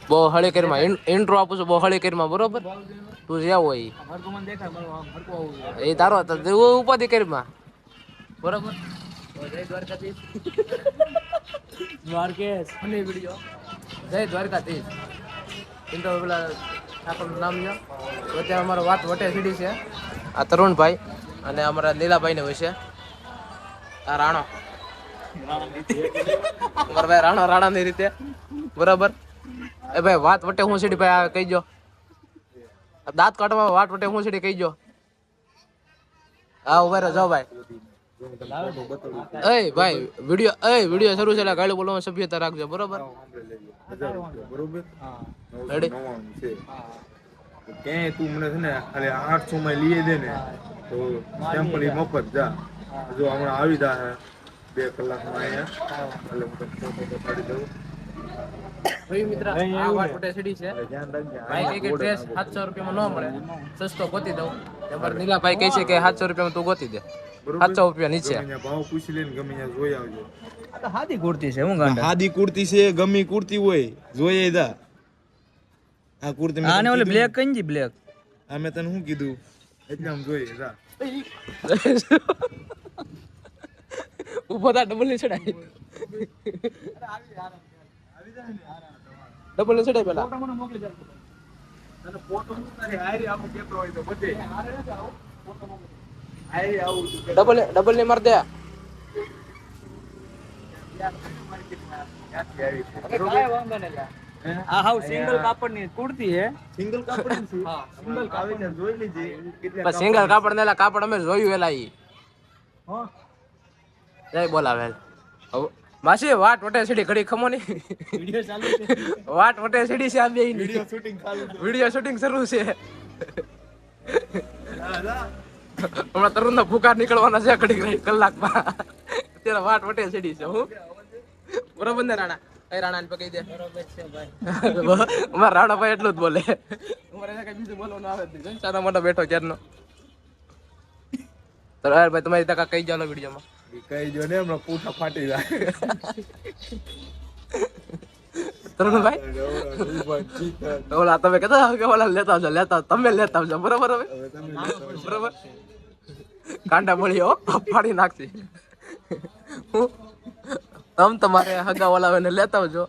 બહુ હળી કરીમાં ઇન્ટ્રો આપું છું, બહુ હળી કરીમાં બરોબર. તું જ્યાં હોય એ તારો ઉપાધિ કરીમાં બરોબર. જય દ્વારકાધીશ. દ્વારકેશ વિડીયો જય દ્વારકાધીશ. ઇન્ટ્રો પેલા ઠાકોરનું નામ લ્યો. અત્યારે અમારો વાત વટે સીડી છે આ તરુણભાઈ અને અમારા લીલાભાઈ ને હોય છે આ રાણો. અમારા ભાઈ રાણો રાણાની રીતે બરાબર. એ ભાઈ વાત વટે હું સીડી ભાઈ કહીજો. દાંત કાઢવા વાત વટે હું સીડી કહીજો. હા ઉભા રહો જાઓ ભાઈ. એ ભાઈ વિડીયો શરૂ છે એટલે ગાડી બોલવામાં સભ્યતા રાખજો બરોબર. રેડી ક્યાંય તું મને છે ને ખાલી 800 માં લઈ દે ને તો સેમ્પલ મફત જા. જો હમણાં આવી જા 2 કલાકમાં અહીંયા એટલે હું ફોટો પાડી દઉં. મિત્ર આ વાત વટે સીડી છે ભાઈ કે ડ્રેસ 700 રૂપિયામાં ન મળે સસ્તો ગોતી દઉં. અમારા નીલાભાઈ કહે છે કે 700 રૂપિયામાં તું ગોતી દે. 700 રૂપિયા નીચે ભાવ પૂછી લઈને ગમે ત્યાં જોઈ આવજો. આ તો હાદી કુર્તી છે હું ગાંડા. હાદી કુર્તી છે ગમી કુર્તી હોય જોઈએ જા. આ કુર્તી આને ઓલે બ્લેક કઈ બ્લેક આ મેં તને શું કીધું એટલે આમ જોઈએ જા. ઉભો થા ડબલ ની ચડાય. ડબલ ની ચડાય પેલા ફોટો મને મોકલી દે. તને ફોટો મોકલી આયરી આપો પેપર હોય તો બધે ફોટો મોકલી આયરી આવું ડબલ ની માર દે. આ હાવ સિંગલ કાપડની કુર્તી હે. સિંગલ કાપડ છે હા સિંગલ કાપડ જોઈ લીધી કેટલા બસ સિંગલ કાપડ નેલા કાપડ અમે જોયું એલા ઈ હો જય બોલાવેલ. માસી વાટ વટે સીડી ઘડી ખમો ની વિડિયો ચાલુ છે. વાટ વટે સીડી છે આ બે વિડિયો શૂટિંગ ચાલુ છે. વિડિયો શૂટિંગ શરૂ છે. હમણાં તરુણ ના ભૂકા નીકળવાના છે ઘડી કલાકમાં. અત્યારે વાટ વટે સીડી છે હું બરોબર ને રાણા. એ રાણા ને પકડી દે બરોબર છે ભાઈ. અમારા રાણા ભાઈ એટલું જ બોલે. અમારે કઈ બીજું બોલવાનું આવે જ નહીં. સારા મોટા બેઠો ક્યારનો. તો ભાઈ તમારી તકા કઈ જાલો વિડીયોમાં કઈ જો ને હમણાં પૂઠા ફાટી જાય. તરુણભાઈ ઓલા તમે કહેતા કે ઓલા લેતા આવજો તમે લેતા આવજો બરોબર. હવે બરોબર કાંડા મળીઓ ફાડી નાખશે. તમ તમારે હગા ઓલાવે લેતા આવજો.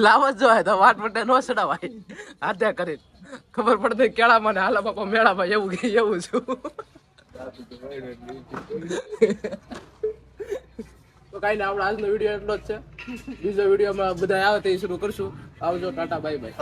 લાવવા જ જોઈએ તો વાટ વટે નો ચડાવાય હાથે કરી ખબર પડતી કેળા મને હાલા બાપા મેળામાં એવું છું. તો કઈ ને આપણે આજનો વિડીયો એટલો જ છે. બીજો વિડીયોમાં બધા આવે તે શરૂ કરશું. આવજો ટાટા બાય બાય.